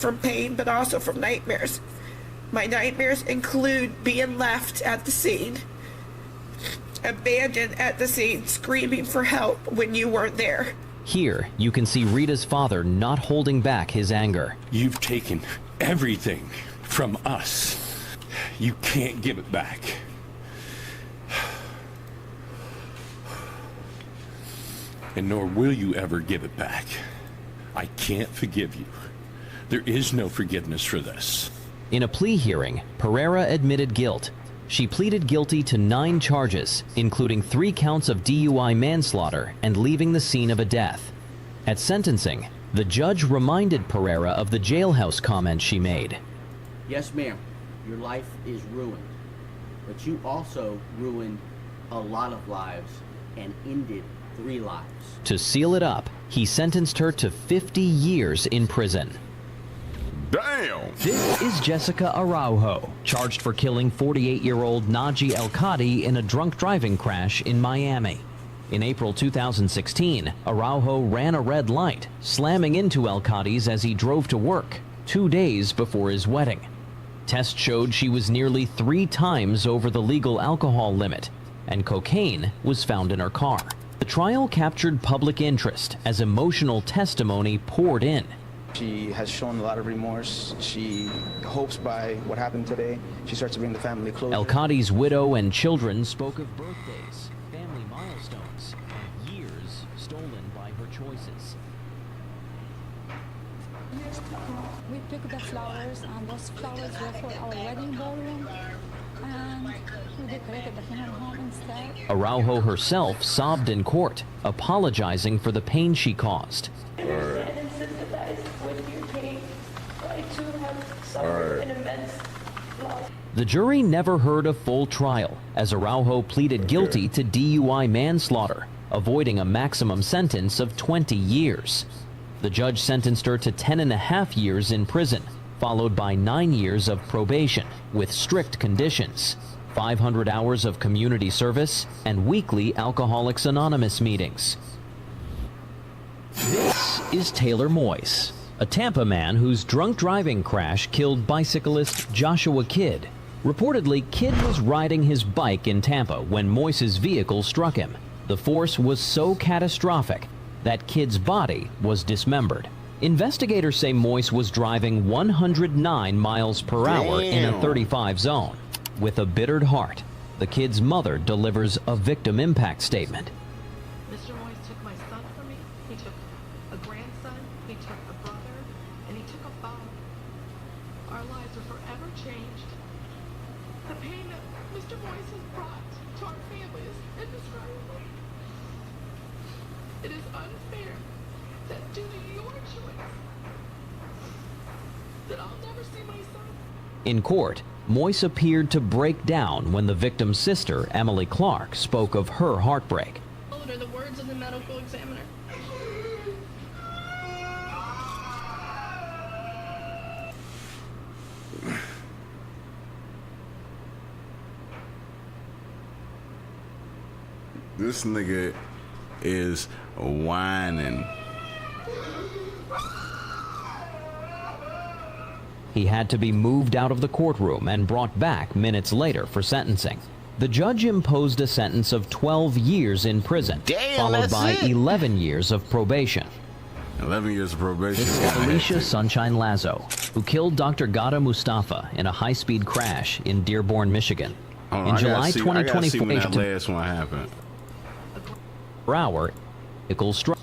from pain, but also from nightmares. My nightmares include being left at the scene, abandoned at the scene, screaming for help when you weren't there. Here, you can see Rita's father not holding back his anger. You've taken everything from us. You can't give it back. And nor will you ever give it back. I can't forgive you. There is no forgiveness for this. In a plea hearing, Pereira admitted guilt. She pleaded guilty to 9 charges, including 3 counts of DUI manslaughter and leaving the scene of a death. At sentencing, the judge reminded Pereira of the jailhouse comment she made. Yes, ma'am, your life is ruined, but you also ruined a lot of lives and ended 3 lives. To seal it up, he sentenced her to 50 years in prison. Damn! This is Jessica Araujo, charged for killing 48-year-old Naji El-Kadi in a drunk driving crash in Miami. In April 2016, Araujo ran a red light, slamming into El-Kadi's as he drove to work, 2 days before his wedding. Tests showed she was nearly 3 times over the legal alcohol limit, and cocaine was found in her car. The trial captured public interest as emotional testimony poured in. She has shown a lot of remorse. She hopes by what happened today, she starts to bring the family closer. El-Kadi's widow and children spoke of birthdays, family milestones, and years stolen by her choices. We took the flowers, and those flowers were for our wedding ballroom, and we decorated the funeral home instead. Araujo herself sobbed in court, apologizing for the pain she caused. The jury never heard a full trial, as Araujo pleaded guilty to DUI manslaughter, avoiding a maximum sentence of 20 years. The judge sentenced her to 10.5 years in prison, followed by 9 years of probation, with strict conditions, 500 hours of community service, and weekly Alcoholics Anonymous meetings. This is Taylor Moise, a Tampa man whose drunk driving crash killed bicyclist Joshua Kidd. Reportedly, Kidd was riding his bike in Tampa when Moise's vehicle struck him. The force was so catastrophic that Kidd's body was dismembered. Investigators say Moise was driving 109 miles per hour in a 35 zone. With a bittered heart, the kid's mother delivers a victim impact statement. Mr. Moise took my son from me, he took a grandson, he took a brother, and he took a father. Our lives are forever changed. The pain that Mr. Moise has brought to our family is indescribable. It is unfair that due to your choice, that I'll never see my son. In court, Moise appeared to break down when the victim's sister, Emily Clark, spoke of her heartbreak. Are the words of the medical examiner. This nigga is whining. He had to be moved out of the courtroom and brought back minutes later for sentencing. The judge imposed a sentence of 12 years in prison, followed by 11 years of probation. 11 years of probation. This is Alicia Sunshine Lazo, who killed Dr. Ghada Mustafa in a high-speed crash in Dearborn, Michigan. In July 2024, that last one happened. Per hour, vehicle struck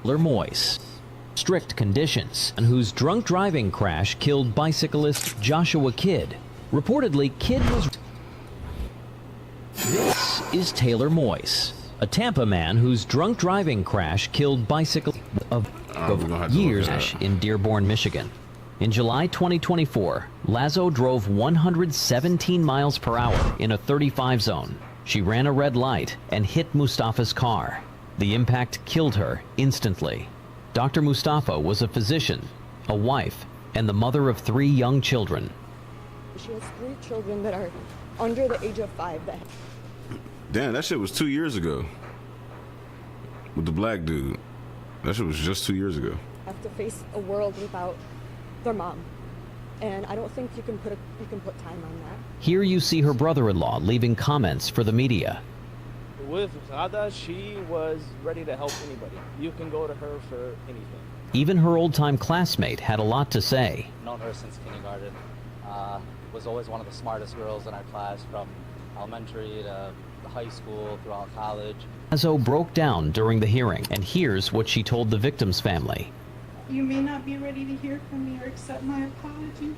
Moise. Strict conditions, and whose drunk driving crash killed bicyclist Joshua Kidd. Reportedly, Kidd was... This is Taylor Moise, a Tampa man whose drunk driving crash killed bicyclist of years in Dearborn, Michigan. In July 2024, Lazo drove 117 miles per hour in a 35 zone. She ran a red light and hit Mustafa's car. The impact killed her instantly. Dr. Mustafa was a physician, a wife, and the mother of 3 young children. She has 3 children that are under the age of 5. Damn, that shit was 2 years ago. With the black dude. That shit was just 2 years ago. Have to face a world without their mom. And I don't think you can put time on that. Here you see her brother-in-law leaving comments for the media. With Ghada, she was ready to help anybody. You can go to her for anything. Even her old-time classmate had a lot to say. Known her since kindergarten. Was always one of the smartest girls in our class, from elementary to high school, throughout college. Azo broke down during the hearing, and here's what she told the victim's family. You may not be ready to hear from me or accept my apology.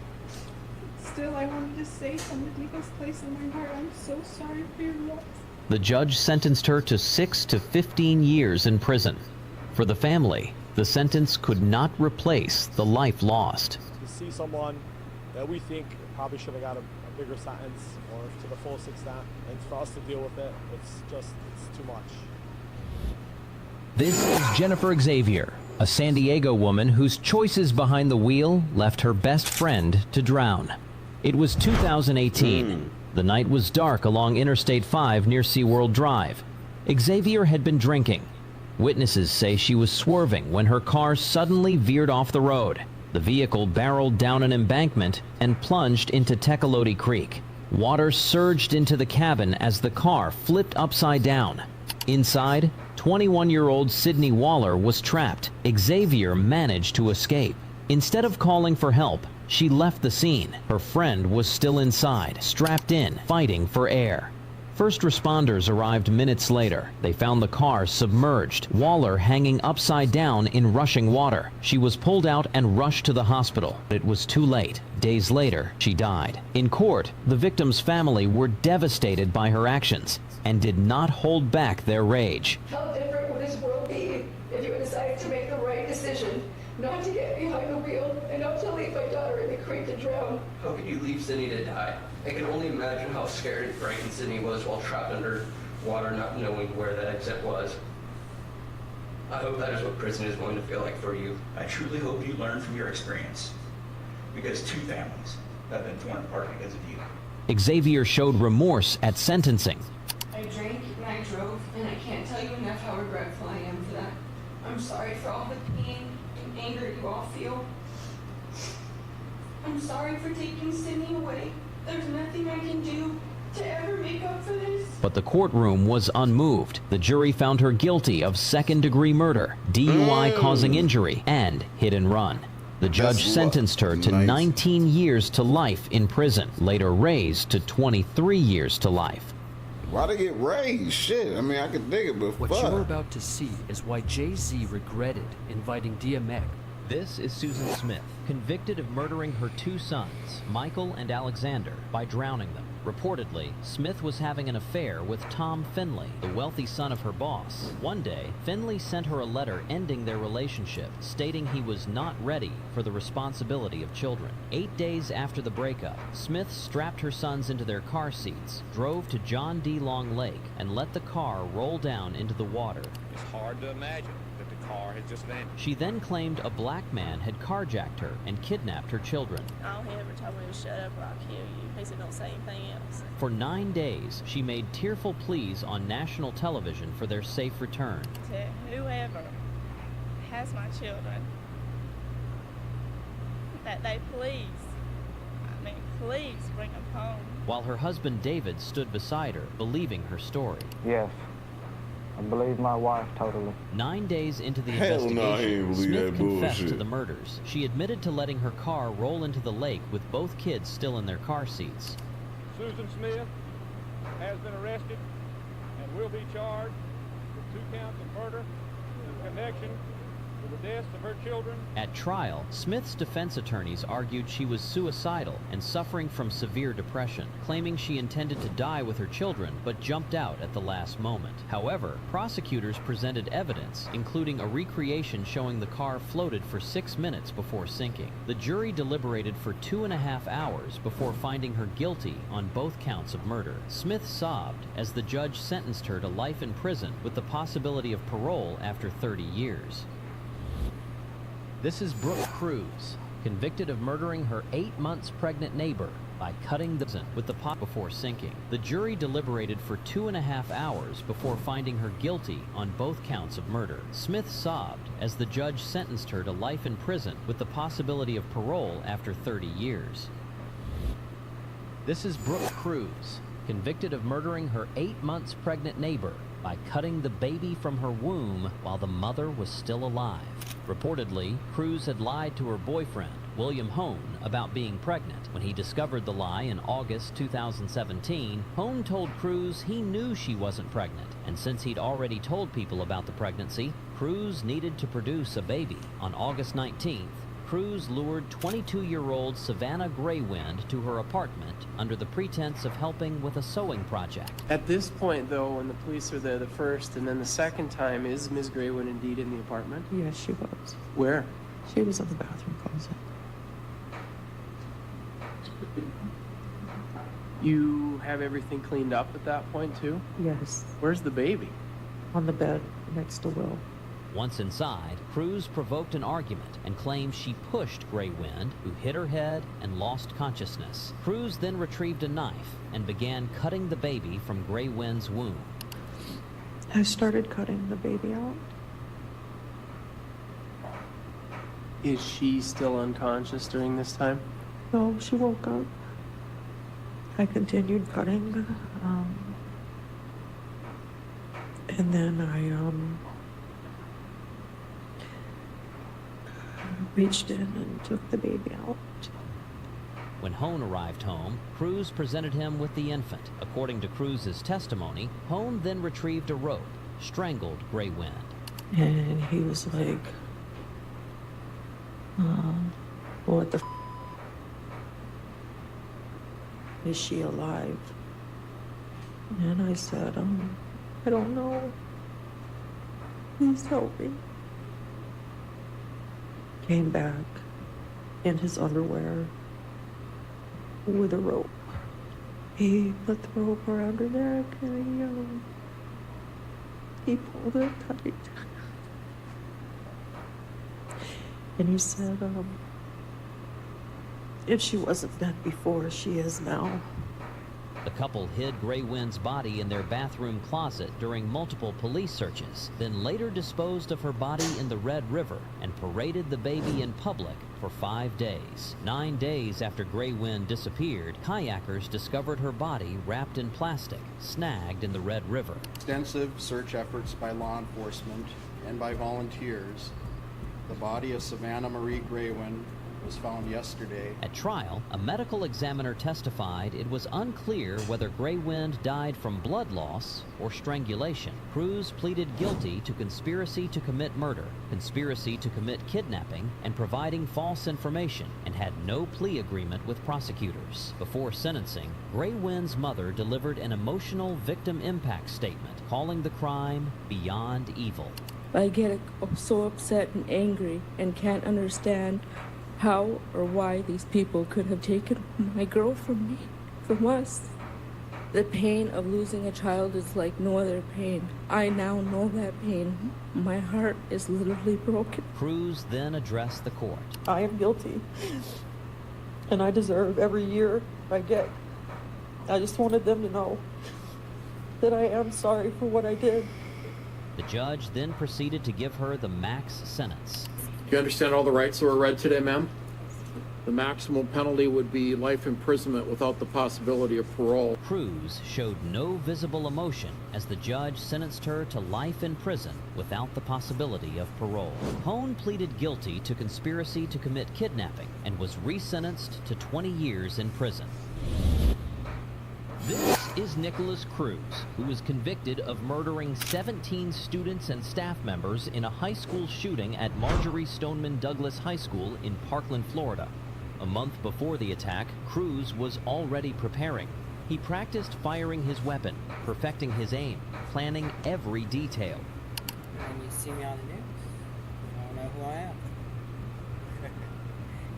Still, I wanted to say from the deepest place in my heart, I'm so sorry for your loss. The judge sentenced her to 6 to 15 years in prison. For the family, the sentence could not replace the life lost. To see someone that we think probably should have got a bigger sentence or to the fullest extent, and for us to deal with it, it's too much. This is Jennifer Xavier, a San Diego woman whose choices behind the wheel left her best friend to drown. It was 2018. The night was dark along Interstate 5 near SeaWorld Drive. Xavier had been drinking. Witnesses say she was swerving when her car suddenly veered off the road. The vehicle barreled down an embankment and plunged into Tecolote Creek. Water surged into the cabin as the car flipped upside down. Inside, 21-year-old Sydney Waller was trapped. Xavier managed to escape. Instead of calling for help, she left the scene. Her friend was still inside, strapped in, fighting for air. First responders arrived minutes later. They found the car submerged, Waller hanging upside down in rushing water. She was pulled out and rushed to the hospital. It was too late. Days later, she died. In court, the victim's family were devastated by her actions and did not hold back their rage. How different would this world be if you decided to make the right decision, not to get behind the wheel and not to leave my daughter in the creek to drown? How could you leave Sydney to die? I can only imagine how scared and frightened Sydney was while trapped under water, not knowing where that exit was. I hope that is what prison is going to feel like for you. I truly hope you learn from your experience, because 2 families have been torn apart because of you. Xavier showed remorse at sentencing. I drank and I drove, and I can't tell you enough how regretful I am for that. I'm sorry for all the pain and anger you all feel. I'm sorry for taking Sydney away. There's nothing I can do to ever make up for this. But the courtroom was unmoved. The jury found her guilty of second-degree murder, DUI causing injury, and hit and run. The judge sentenced her to 19 years to life in prison, later raised to 23 years to life. Why they get raised? Shit, I mean, I could dig it, but what you're about to see is why Jay-Z regretted inviting DMX. This is Susan Smith, convicted of murdering her 2 sons, Michael and Alexander, by drowning them. Reportedly, Smith was having an affair with Tom Finley, the wealthy son of her boss. One day, Finley sent her a letter ending their relationship, stating he was not ready for the responsibility of children. 8 days after the breakup, Smith strapped her sons into their car seats, drove to John D. Long Lake, and let the car roll down into the water. It's hard to imagine that the car had just vanished. She then claimed a black man had carjacked her and kidnapped her children. All he ever told me was shut up or I'll kill you. He said don't say anything else. For 9 days, she made tearful pleas on national television for their safe return. To whoever has my children, that they please bring them home. While her husband David stood beside her, believing her story. Yes. I believe my wife totally. 9 days into the Hell investigation, no, he ain't believe Smith that confessed bullshit. to the murders. She admitted to letting her car roll into the lake with both kids still in their car seats. Susan Smith has been arrested and will be charged with 2 counts of murder in connection with the deaths of her children. At trial, Smith's defense attorneys argued she was suicidal and suffering from severe depression, claiming she intended to die with her children but jumped out at the last moment. However, prosecutors presented evidence, including a recreation showing the car floated for 6 minutes before sinking. The jury deliberated for 2.5 hours before finding her guilty on both counts of murder. Smith sobbed as the judge sentenced her to life in prison with the possibility of parole after 30 years. This is Brooke Cruz, convicted of murdering her 8 months pregnant neighbor, by cutting the with the pot before sinking. The jury deliberated for 2.5 hours before finding her guilty on both counts of murder. Smith sobbed as the judge sentenced her to life in prison with the possibility of parole after 30 years. This is Brooke Cruz, convicted of murdering her 8 months pregnant neighbor by cutting the baby from her womb while the mother was still alive. Reportedly, Cruz had lied to her boyfriend, William Hone, about being pregnant. When he discovered the lie in August 2017, Hone told Cruz he knew she wasn't pregnant, and since he'd already told people about the pregnancy, Cruz needed to produce a baby. On August 19th, Cruz lured 22-year-old Savannah Graywind to her apartment under the pretense of helping with a sewing project. At this point, though, when the police are there the first and then the second time, is Ms. Graywind indeed in the apartment? Yes, she was. Where? She was in the bathroom closet. You have everything cleaned up at that point, too? Yes. Where's the baby? On the bed next to Will. Once inside, Cruz provoked an argument and claimed she pushed Graywind, who hit her head and lost consciousness. Cruz then retrieved a knife and began cutting the baby from Graywind's womb. I started cutting the baby out. Is she still unconscious during this time? No, she woke up. I continued cutting, and then I reached in and took the baby out. When Hone arrived home, Cruz presented him with the infant. According to Cruz's testimony, Hone then retrieved a rope, strangled Graywind. And he was like, what the f*** is she alive? And I said, I don't know. Please help me. Came back in his underwear with a rope. He put the rope around her neck and he pulled it tight. And he said, if she wasn't dead before, she is now. The couple hid Graywind's body in their bathroom closet during multiple police searches, then later disposed of her body in the Red River and paraded the baby in public for 5 days. 9 days after Graywind disappeared, kayakers discovered her body wrapped in plastic, snagged in the Red River. Extensive search efforts by law enforcement and by volunteers. The body of Savannah Marie Graywind was found yesterday. At trial, a medical examiner testified it was unclear whether Graywind died from blood loss or strangulation. Cruz pleaded guilty to conspiracy to commit murder, conspiracy to commit kidnapping, and providing false information, and had no plea agreement with prosecutors. Before sentencing, Graywind's mother delivered an emotional victim impact statement, calling the crime beyond evil. I get so upset and angry and can't understand how or why these people could have taken my girl from me, from us. The pain of losing a child is like no other pain. I now know that pain. My heart is literally broken. Cruz then addressed the court. I am guilty, and I deserve every year I get. I just wanted them to know that I am sorry for what I did. The judge then proceeded to give her the max sentence. You understand all the rights that were read today, ma'am? The maximum penalty would be life imprisonment without the possibility of parole. Cruz showed no visible emotion as the judge sentenced her to life in prison without the possibility of parole. Hone pleaded guilty to conspiracy to commit kidnapping and was resentenced to 20 years in prison. This is Nicholas Cruz, who was convicted of murdering 17 students and staff members in a high school shooting at Marjorie Stoneman Douglas High School in Parkland, Florida. A month before the attack, Cruz was already preparing. He practiced firing his weapon, perfecting his aim, planning every detail. When you see me on the news, you don't know who I am.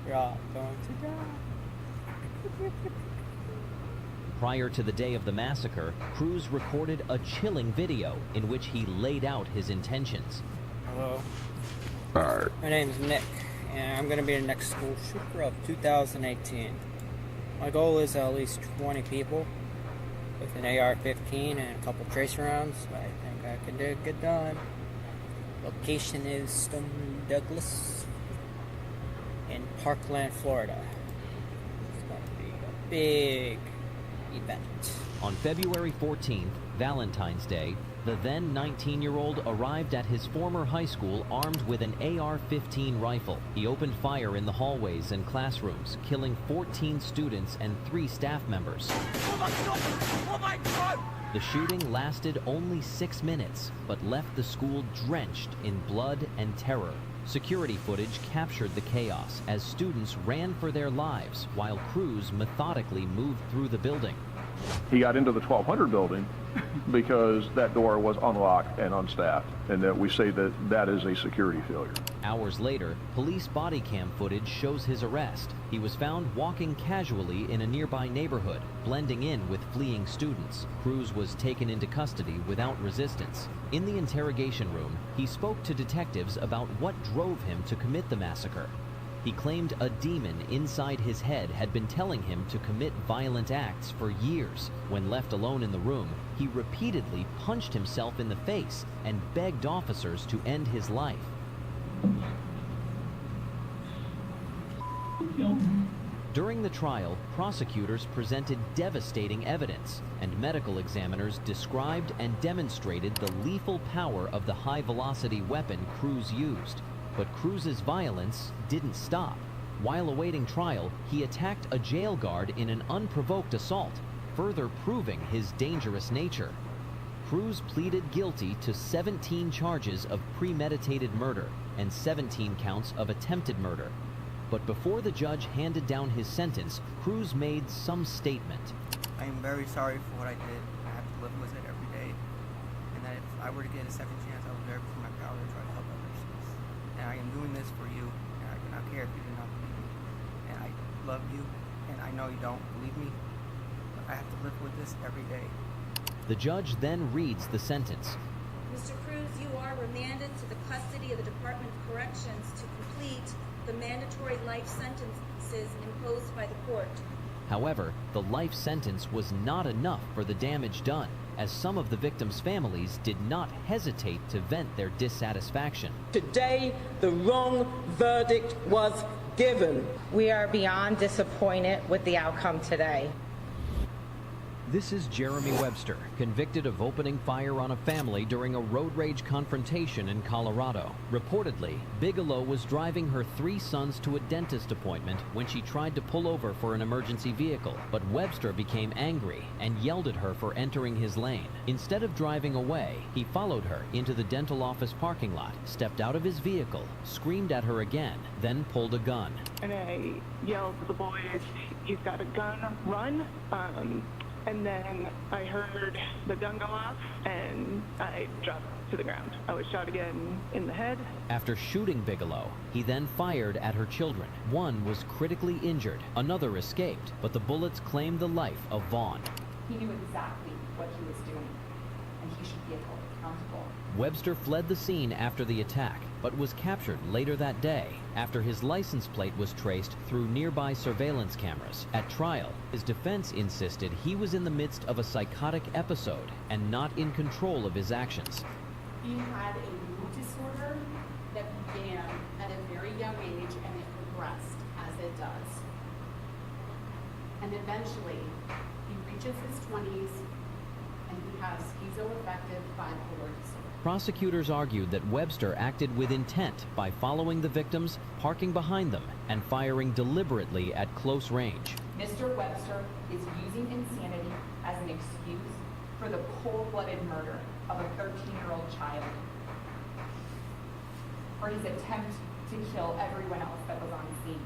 You're all going to die. Prior to the day of the massacre, Cruz recorded a chilling video in which he laid out his intentions. Hello. Alright. My name's Nick, and I'm going to be the next school shooter of 2018. My goal is at least 20 people with an AR-15 and a couple tracer rounds. I think I can get done. Location is Stone Douglas in Parkland, Florida. It's going to be a big event. On February 14th, Valentine's Day, the then 19-year-old arrived at his former high school armed with an AR-15 rifle. He opened fire in the hallways and classrooms, killing 14 students and 3 staff members. Oh my God! Oh my God! The shooting lasted only 6 minutes, but left the school drenched in blood and terror. Security footage captured the chaos as students ran for their lives while crews methodically moved through the building. He got into the 1200 building because that door was unlocked and unstaffed, and that we say that that is a security failure. Hours later, police body cam footage shows his arrest. He was found walking casually in a nearby neighborhood, blending in with fleeing students. Cruz was taken into custody without resistance. In the interrogation room, he spoke to detectives about what drove him to commit the massacre. He claimed a demon inside his head had been telling him to commit violent acts for years. When left alone in the room, he repeatedly punched himself in the face and begged officers to end his life. During the trial, prosecutors presented devastating evidence, and medical examiners described and demonstrated the lethal power of the high-velocity weapon Cruz used. But Cruz's violence didn't stop. While awaiting trial, he attacked a jail guard in an unprovoked assault, further proving his dangerous nature. Cruz pleaded guilty to 17 charges of premeditated murder and 17 counts of attempted murder. But before the judge handed down his sentence, Cruz made some statement. I am very sorry for what I did. I have to live with it every day. And that if I were to get a second chance, I will do everything in my power to try to help others. And I am doing this for you, and I do not care if you do not believe me. And I love you, and I know you don't believe me, but I have to live with this every day. The judge then reads the sentence. Mr. Cruz, you are remanded to the custody of the Department of Corrections to complete the mandatory life sentences imposed by the court. However, the life sentence was not enough for the damage done, as some of the victims' families did not hesitate to vent their dissatisfaction. Today, the wrong verdict was given. We are beyond disappointed with the outcome today. This is Jeremy Webster, convicted of opening fire on a family during a road rage confrontation in Colorado. Reportedly, Bigelow was driving her 3 sons to a dentist appointment when she tried to pull over for an emergency vehicle, but Webster became angry and yelled at her for entering his lane. Instead of driving away, he followed her into the dental office parking lot, stepped out of his vehicle, screamed at her again, then pulled a gun. And I yelled to the boys, "He's got a gun, run!" And then I heard the gun go off, and I dropped to the ground. I was shot again in the head. After shooting Bigelow, he then fired at her children. One was critically injured, another escaped, but the bullets claimed the life of Vaughn. He knew exactly what he was doing, and he should be held accountable. Webster fled the scene after the attack, but was captured later that day after his license plate was traced through nearby surveillance cameras. At trial, his defense insisted he was in the midst of a psychotic episode and not in control of his actions. He had a mood disorder that began at a very young age, and it progressed as it does. And eventually, he reaches his 20s, and he has schizoaffective bipolar disorder. Prosecutors argued that Webster acted with intent by following the victims, parking behind them, and firing deliberately at close range. Mr. Webster is using insanity as an excuse for the cold-blooded murder of a 13-year-old child, for his attempt to kill everyone else that was on scene.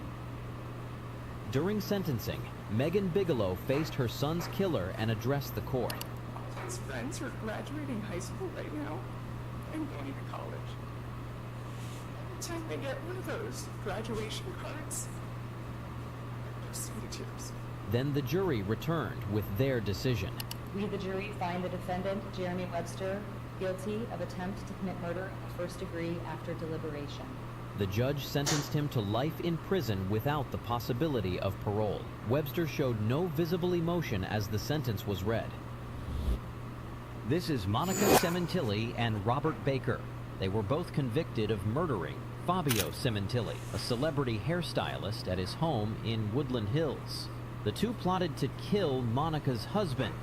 During sentencing, Megan Bigelow faced her son's killer and addressed the court. His friends are graduating high school right now and going to college. Every time they get one of those graduation cards, I burst into tears. Then the jury returned with their decision. We, the jury, find the defendant, Jeremy Webster, guilty of attempt to commit murder of first degree after deliberation. The judge sentenced him to life in prison without the possibility of parole. Webster showed no visible emotion as the sentence was read. This is Monica Cementilli and Robert Baker. They were both convicted of murdering Fabio Cementilli, a celebrity hairstylist, at his home in Woodland Hills. The two plotted to kill Monica's husband,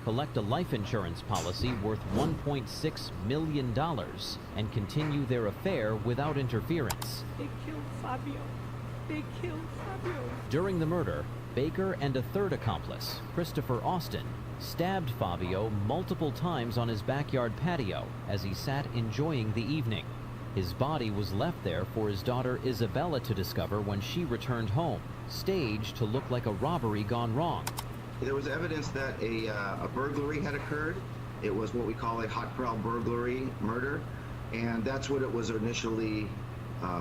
collect a life insurance policy worth $1.6 million, and continue their affair without interference. They killed Fabio. They killed Fabio. During the murder, Baker and a third accomplice, Christopher Austin, stabbed Fabio multiple times on his backyard patio as he sat enjoying the evening. His body was left there for his daughter Isabella to discover when she returned home, staged to look like a robbery gone wrong. There was evidence that a burglary had occurred. It was what we call a hot corral burglary murder, and that's what it was initially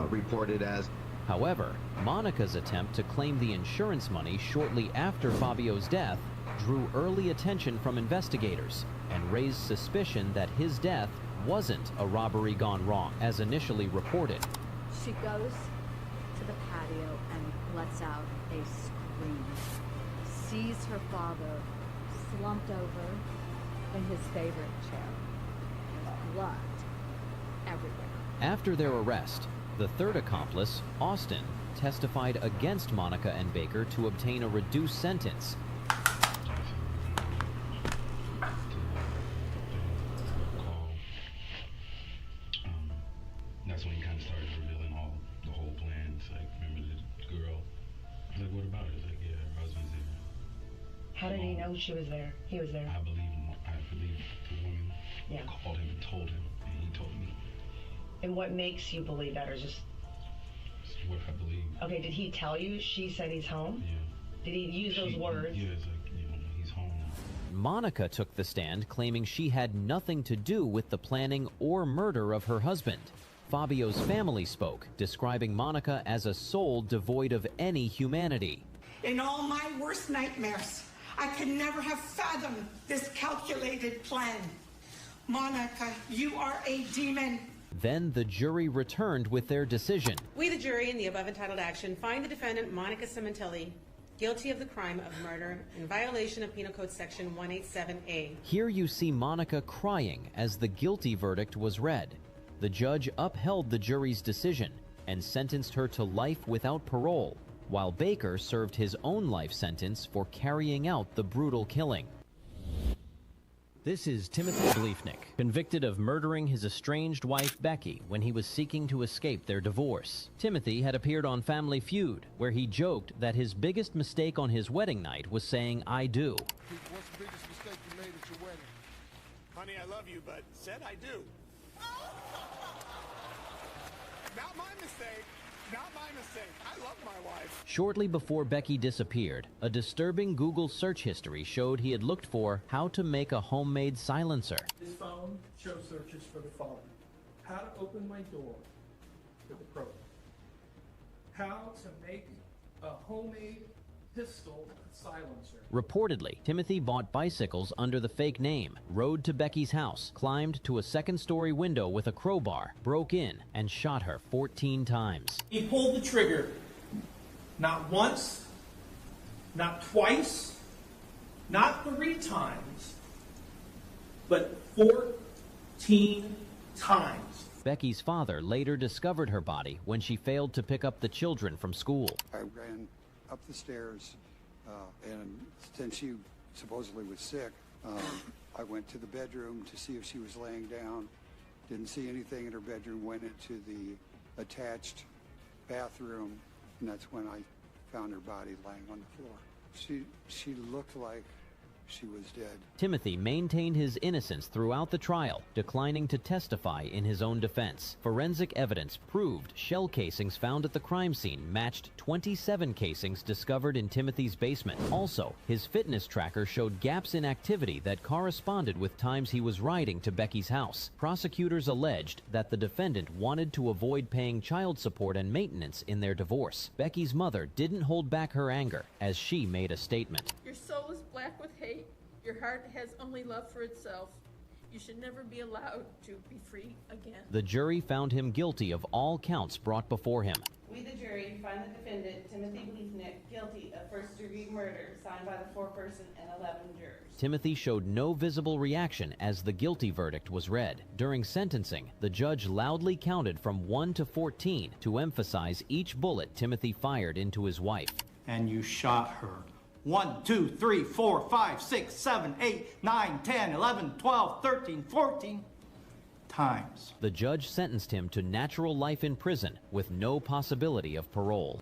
reported as. However, Monica's attempt to claim the insurance money shortly after Fabio's death drew early attention from investigators and raised suspicion that his death wasn't a robbery gone wrong, as initially reported. She goes to the patio and lets out a scream. Sees her father slumped over in his favorite chair. There's blood everywhere. After their arrest, the third accomplice, Austin, testified against Monica and Baker to obtain a reduced sentence. That's when he kind of started revealing the whole plan. It's like, remember the girl? I was like, what about her? He's like, yeah, her husband's there. How did he know she was there? He was there. I believe the woman called him and told him, and he told me. And what makes you believe that, or just? It's what I believe. Okay, did he tell you she said he's home? Yeah. Did he use those words? Yeah, it's like, he's home now. Monica took the stand, claiming she had nothing to do with the planning or murder of her husband. Fabio's family spoke, describing Monica as a soul devoid of any humanity. In all my worst nightmares, I could never have fathomed this calculated plan. Monica, you are a demon. Then the jury returned with their decision. We, the jury, in the above entitled action, find the defendant, Monica Cementilli, guilty of the crime of murder in violation of Penal Code Section 187A. Here you see Monica crying as the guilty verdict was read. The judge upheld the jury's decision and sentenced her to life without parole, while Baker served his own life sentence for carrying out the brutal killing. This is Timothy Bliefnick, convicted of murdering his estranged wife Becky when he was seeking to escape their divorce. Timothy had appeared on Family Feud, where he joked that his biggest mistake on his wedding night was saying, "I do." What's the biggest mistake you made at your wedding? Honey, I love you, but said I do. Not my mistake. Not my mistake. I love my wife. Shortly before Becky disappeared, a disturbing Google search history showed he had looked for how to make a homemade silencer. This phone shows searches for the following: how to open my door with a probe, how to make a homemade pistol silencer. Reportedly, Timothy bought bicycles under the fake name, rode to Becky's house, climbed to a second-story window with a crowbar, broke in, and shot her 14 times. He pulled the trigger not once, not twice, not 3 times, but 14 times. Becky's father later discovered her body when she failed to pick up the children from school. I ran up the stairs, and since she supposedly was sick, I went to the bedroom to see if she was laying down. Didn't see anything in her bedroom, went into the attached bathroom, and that's when I found her body lying on the floor. She looked like she was dead. Timothy maintained his innocence throughout the trial, declining to testify in his own defense. Forensic evidence proved shell casings found at the crime scene matched 27 casings discovered in Timothy's basement. Also, his fitness tracker showed gaps in activity that corresponded with times he was riding to Becky's house. Prosecutors alleged that the defendant wanted to avoid paying child support and maintenance in their divorce. Becky's mother didn't hold back her anger as she made a statement. Your soul is black with hate. Your heart has only love for itself. You should never be allowed to be free again. The jury found him guilty of all counts brought before him. We, the jury, find the defendant, Timothy Bleethnick, guilty of first-degree murder, signed by the 4-person and 11 jurors. Timothy showed no visible reaction as the guilty verdict was read. During sentencing, the judge loudly counted from 1 to 14 to emphasize each bullet Timothy fired into his wife. And you shot her. 1, 2, 3, 4, 5, 6, 7, 8, 9, 10, 11, 12, 13, 14 times. The judge sentenced him to natural life in prison with no possibility of parole.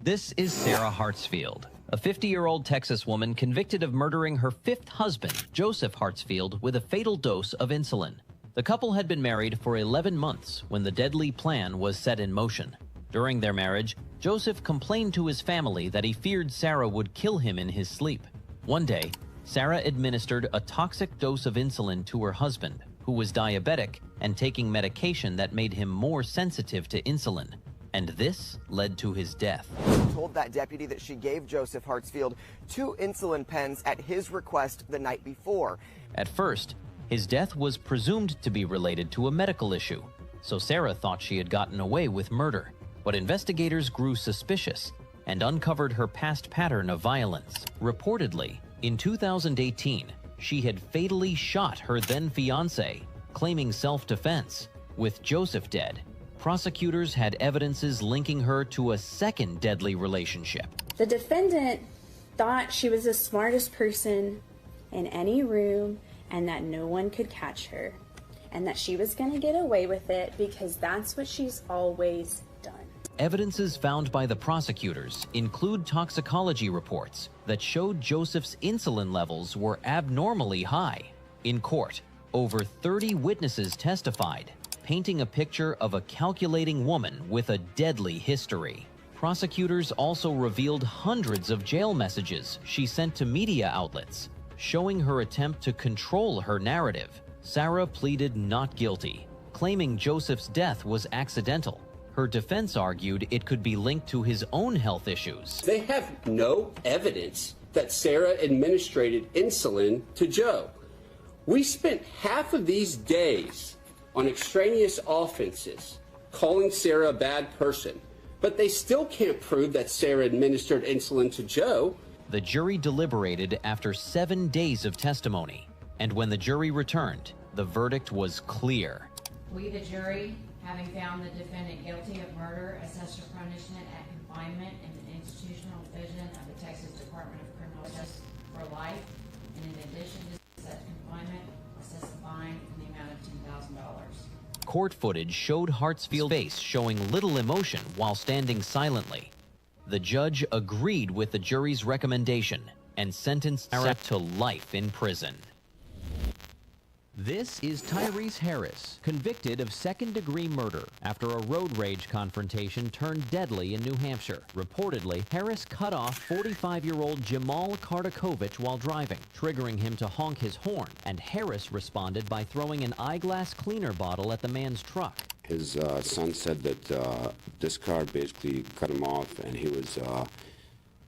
This is Sarah Hartsfield, a 50-year-old Texas woman convicted of murdering her 5th husband, Joseph Hartsfield, with a fatal dose of insulin. The couple had been married for 11 months when the deadly plan was set in motion. During their marriage, Joseph complained to his family that he feared Sarah would kill him in his sleep. One day, Sarah administered a toxic dose of insulin to her husband, who was diabetic and taking medication that made him more sensitive to insulin. And this led to his death. She told that deputy that she gave Joseph Hartsfield 2 insulin pens at his request the night before. At first, his death was presumed to be related to a medical issue, so Sarah thought she had gotten away with murder. But investigators grew suspicious and uncovered her past pattern of violence. Reportedly, in 2018, she had fatally shot her then-fiancé, claiming self-defense. With Joseph dead, prosecutors had evidences linking her to a second deadly relationship. The defendant thought she was the smartest person in any room and that no one could catch her, and that she was going to get away with it because that's what she's always done. Evidences found by the prosecutors include toxicology reports that showed Joseph's insulin levels were abnormally high. In court, over 30 witnesses testified, painting a picture of a calculating woman with a deadly history. Prosecutors also revealed hundreds of jail messages she sent to media outlets, showing her attempt to control her narrative. Sarah pleaded not guilty, claiming Joseph's death was accidental. Her defense argued it could be linked to his own health issues. They have no evidence that Sarah administered insulin to Joe. We spent half of these days on extraneous offenses, calling Sarah a bad person, but they still can't prove that Sarah administered insulin to Joe. The jury deliberated after 7 days of testimony, and when the jury returned, the verdict was clear. We, the jury, having found the defendant guilty of murder, assess her punishment at confinement in the institutional division of the Texas Department of Criminal Justice for life, and in addition to such confinement, assess a fine in the amount of $10,000. Court footage showed Hartsfield's face showing little emotion while standing silently. The judge agreed with the jury's recommendation and sentenced Sarah to life in prison. This is Tyrese Harris, convicted of second-degree murder after a road rage confrontation turned deadly in New Hampshire. Reportedly, Harris cut off 45-year-old Jamal Kardakovich while driving, triggering him to honk his horn, and Harris responded by throwing an eyeglass cleaner bottle at the man's truck. His son said that this car basically cut him off, and he was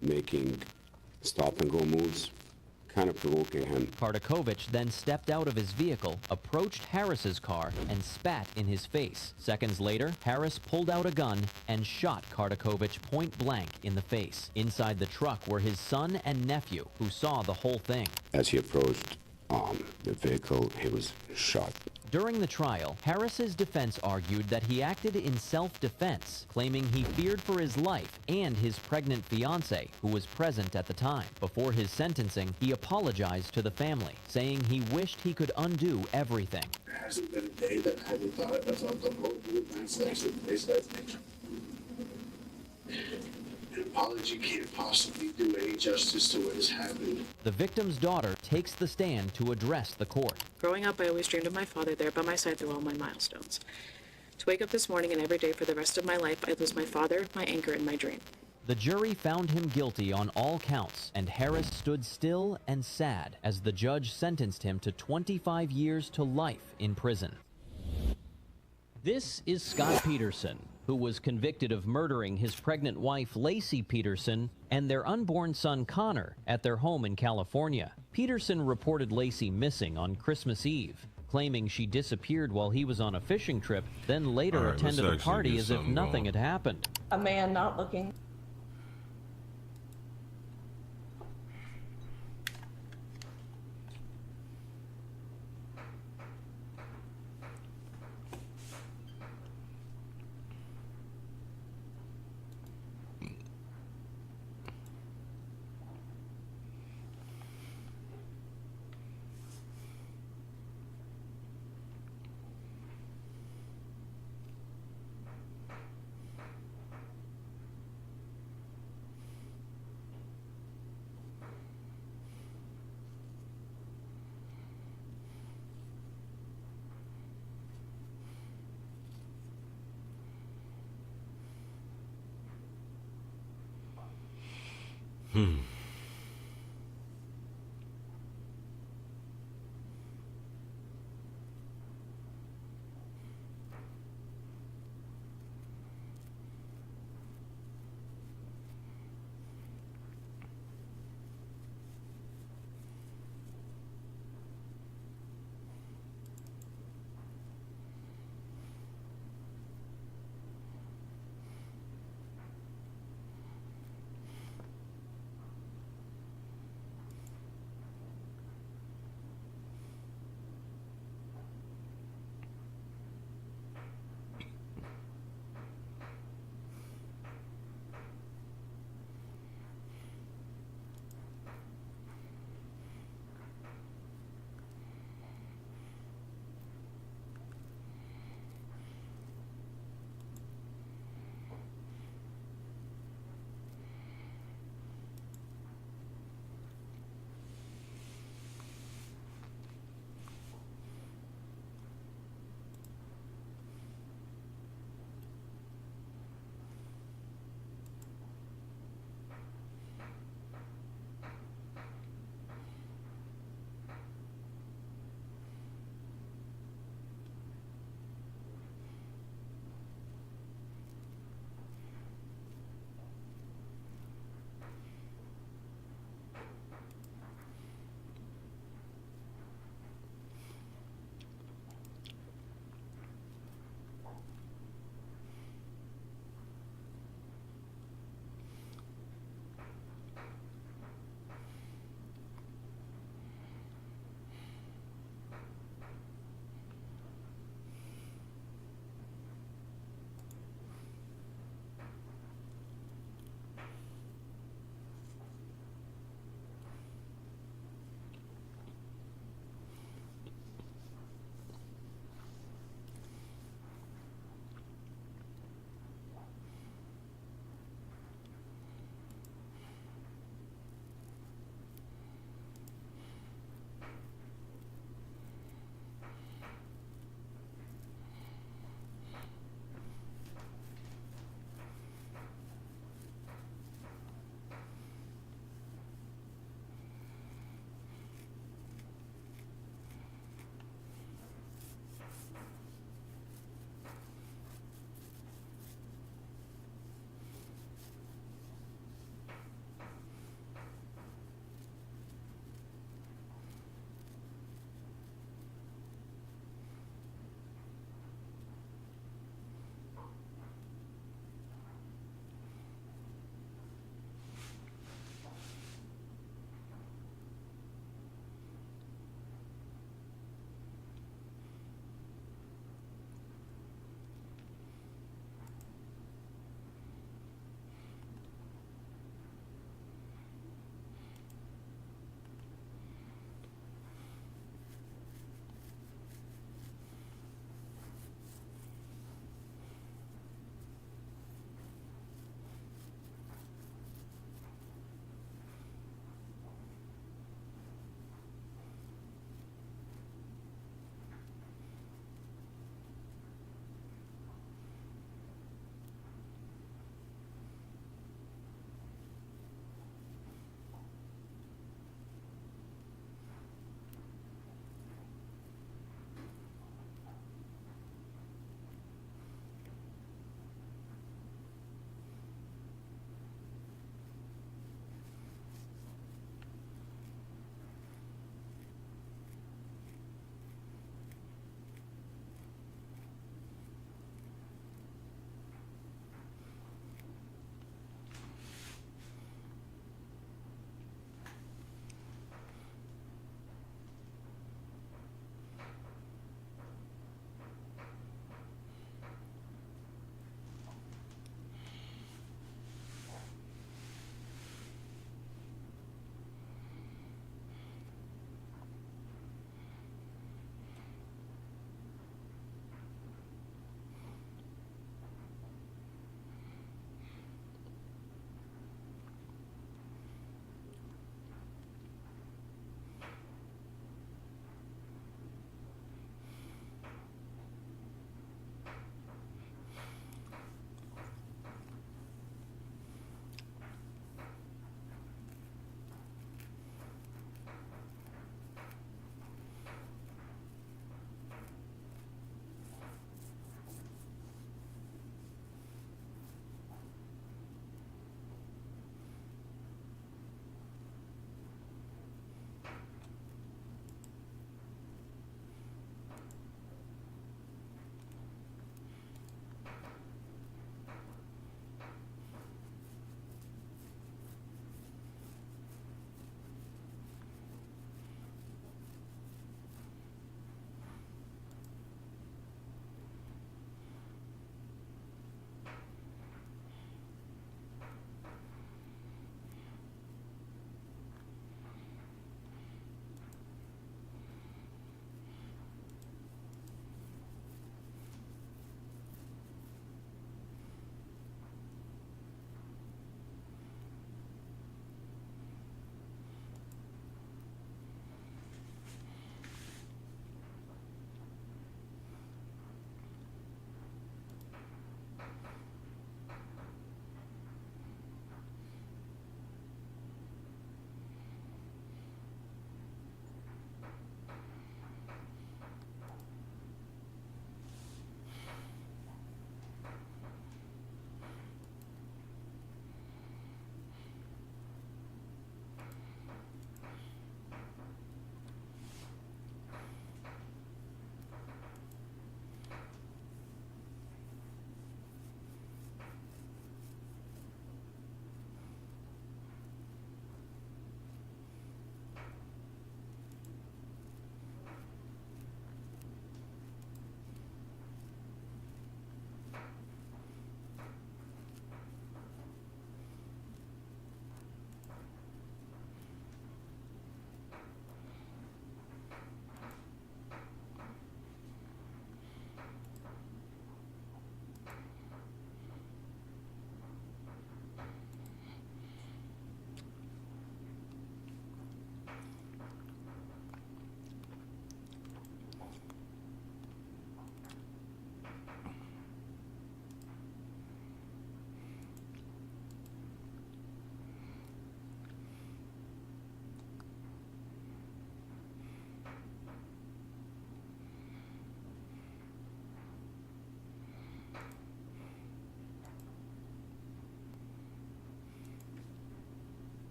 making stop-and-go moves, kind of provoking him. Kardakovich then stepped out of his vehicle, approached Harris's car, and spat in his face. Seconds later, Harris pulled out a gun and shot Kardakovich point blank in the face. Inside the truck were his son and nephew, who saw the whole thing. As he approached the vehicle, he was shot. During the trial, Harris's defense argued that he acted in self-defense, claiming he feared for his life and his pregnant fiancée, who was present at the time. Before his sentencing, he apologized to the family, saying he wished he could undo everything. There hasn't been a day that I haven't thought about the whole group and selection place that nature. An apology can't possibly do any justice to what has happened. The victim's daughter takes the stand to address the court. Growing up, I always dreamed of my father there by my side through all my milestones. To wake up this morning and every day for the rest of my life, I lose my father, my anchor, and my dream. The jury found him guilty on all counts, and Harris stood still and sad as the judge sentenced him to 25 years to life in prison. This is Scott Peterson, who was convicted of murdering his pregnant wife, Lacey Peterson, and their unborn son, Connor, at their home in California. Peterson reported Lacey missing on Christmas Eve, claiming she disappeared while he was on a fishing trip, then later All right, attended let's a party actually get as if something nothing going. had happened. A man not looking.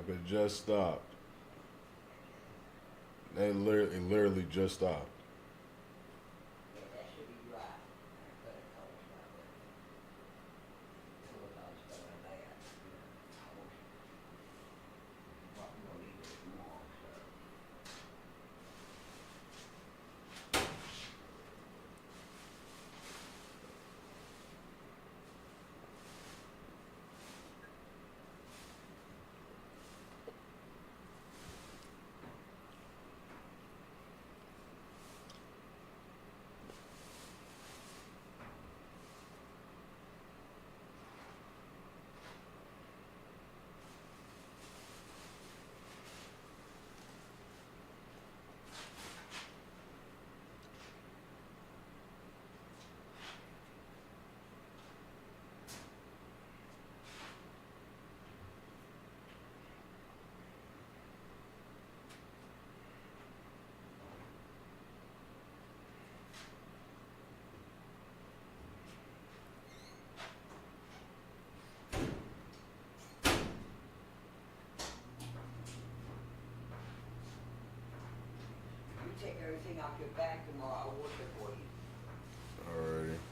Like it just stopped. It literally just stopped. Take everything off your back tomorrow. I'll work it for you. Alrighty.